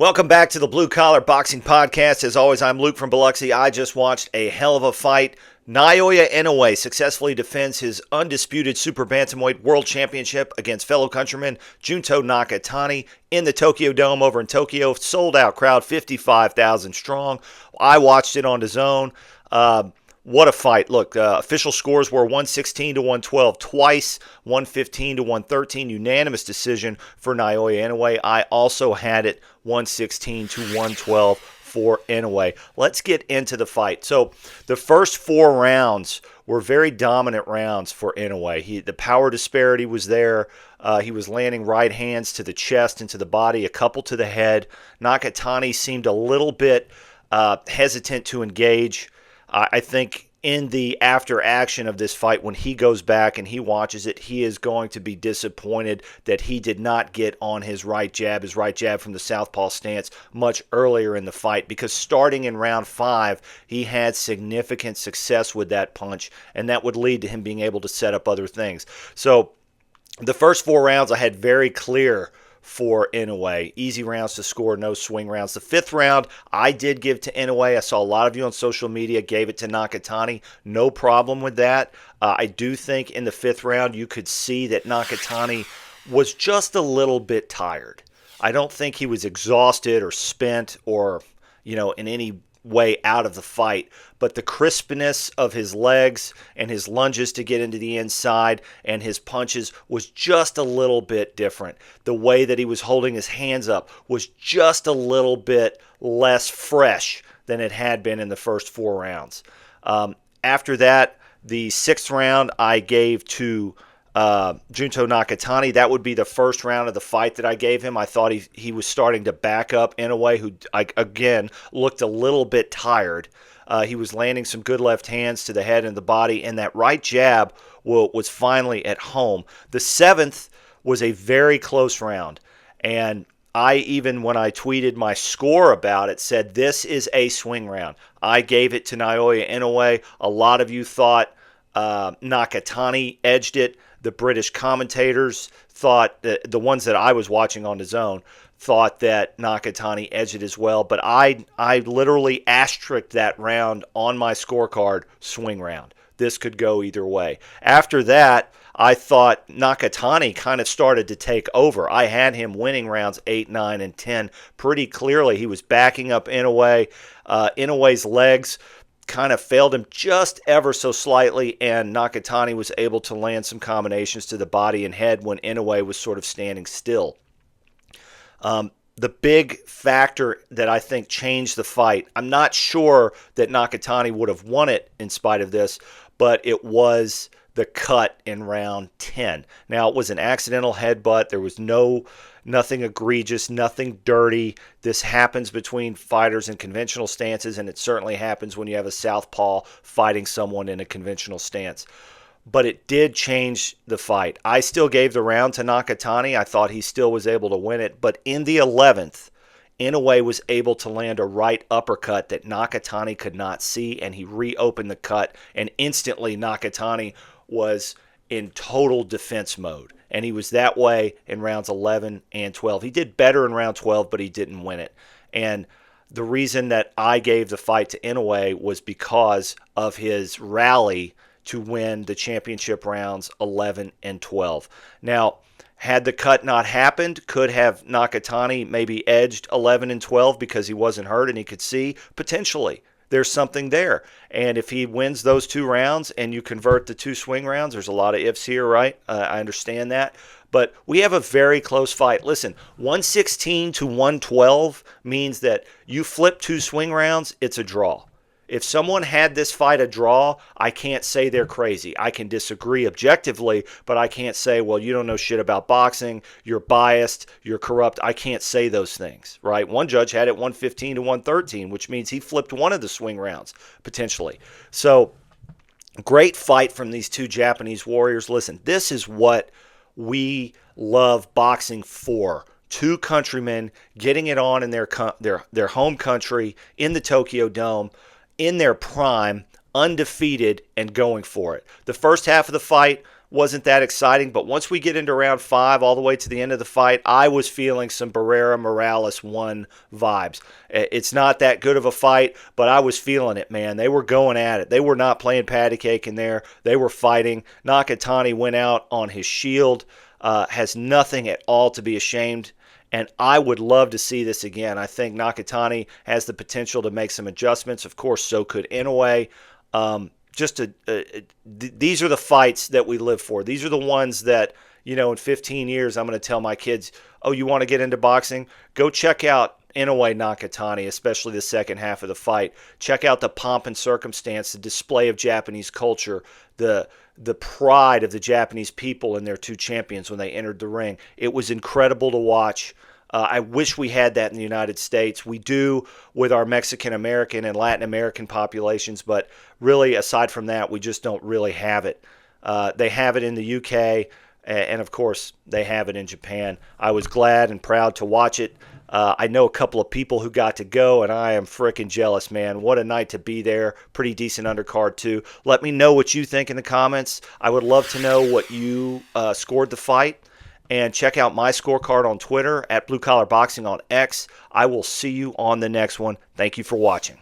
Welcome back to the Blue Collar Boxing Podcast. As always, I'm Luke from Biloxi. I just watched a hell of a fight. Naoya Inoue successfully defends his undisputed Super Bantamweight World Championship against fellow countryman Junto Nakatani in the Tokyo Dome over in Tokyo. Sold out crowd, 55,000 strong. I watched it on Dazn. What a fight. Look, official scores were 116 to 112 twice, 115 to 113, unanimous decision for Naoya Inoue. I also had it 116 to 112 for Inoue. Let's get into the fight. So the first 4 rounds were very dominant rounds for Inoue. The power disparity was there. He was landing right hands to the chest and to the body, a couple to the head. Nakatani seemed a little bit hesitant to engage. I think in the after action of this fight, when he goes back and he watches it, he is going to be disappointed that he did not get on his right jab from the southpaw stance much earlier in the fight, because starting in round 5, he had significant success with that punch, and that would lead to him being able to set up other things. So the first 4 rounds I had very clear for Inoue. Easy rounds to score, no swing rounds. The 5th round, I did give to Inoue. I saw a lot of you on social media gave it to Nakatani. No problem with that. I do think in the 5th round, you could see that Nakatani was just a little bit tired. I don't think he was exhausted or spent or, in any way out of the fight, but the crispness of his legs and his lunges to get into the inside and his punches was just a little bit different. The way that he was holding his hands up was just a little bit less fresh than it had been in the first 4 rounds. After that, the 6th round I gave to Junto Nakatani. That would be the first round of the fight that I gave him. I thought he was starting to back up Inoue, who, again, looked a little bit tired. He was landing some good left hands to the head and the body, and that right jab was finally at home. The 7th was a very close round, and I even, when I tweeted my score about it, said this is a swing round. I gave it to Naoya Inoue. A lot of you thought Nakatani edged it. The British commentators thought, the ones that I was watching on Dazn, thought that Nakatani edged it as well. But I literally asterisked that round on my scorecard, swing round. This could go either way. After that, I thought Nakatani kind of started to take over. I had him winning rounds 8, 9, and 10 pretty clearly. He was backing up Inoue. Inoue's legs kind of failed him just ever so slightly, and Nakatani was able to land some combinations to the body and head when Inoue was sort of standing still. The big factor that I think changed the fight, I'm not sure that Nakatani would have won it in spite of this, but it was the cut in round 10. Now, it was an accidental headbutt. There was nothing egregious, nothing dirty. This happens between fighters in conventional stances, and it certainly happens when you have a southpaw fighting someone in a conventional stance. But it did change the fight. I still gave the round to Nakatani. I thought he still was able to win it. But in the 11th, Inoue was able to land a right uppercut that Nakatani could not see, and he reopened the cut, and instantly Nakatani was in total defense mode. And he was that way in rounds 11 and 12. He did better in round 12, but he didn't win it. And the reason that I gave the fight to Inoue was because of his rally to win the championship rounds 11 and 12. Now, had the cut not happened, could have Nakatani maybe edged 11 and 12 because he wasn't hurt and he could see? Potentially. There's something there. And if he wins those 2 rounds and you convert the 2 swing rounds, there's a lot of ifs here, right? I understand that. But we have a very close fight. Listen, 116 to 112 means that you flip 2 swing rounds, it's a draw. If someone had this fight a draw, I can't say they're crazy. I can disagree objectively, but I can't say, well, you don't know shit about boxing, you're biased, you're corrupt. I can't say those things, right? One judge had it 115 to 113, which means he flipped one of the swing rounds, potentially. So, great fight from these 2 Japanese warriors. Listen, this is what we love boxing for. 2 countrymen getting it on in their home country in the Tokyo Dome, in their prime, undefeated, and going for it. The first half of the fight wasn't that exciting. But once we get into round 5, all the way to the end of the fight, I was feeling some Barrera Morales 1 vibes. It's not that good of a fight, but I was feeling it, man. They were going at it. They were not playing patty cake in there. They were fighting. Nakatani went out on his shield, has nothing at all to be ashamed. And I would love to see this again. I think Nakatani has the potential to make some adjustments. Of course, so could Inoue. These are the fights that we live for. These are the ones that, in 15 years, I'm going to tell my kids, oh, you want to get into boxing? Go check out Inoue Nakatani, especially the second half of the fight. Check out the pomp and circumstance, the display of Japanese culture, the pride of the Japanese people in their 2 champions when they entered the ring. It was incredible to watch. I wish we had that in the United States. We do with our Mexican American and Latin American populations, but really, aside from that, we just don't really have it. They have it in the UK, and of course, they have it in Japan. I was glad and proud to watch it. I know a couple of people who got to go, and I am freaking jealous, man. What a night to be there. Pretty decent undercard, too. Let me know what you think in the comments. I would love to know what you scored the fight. And check out my scorecard on Twitter, at Blue Collar Boxing on X. I will see you on the next one. Thank you for watching.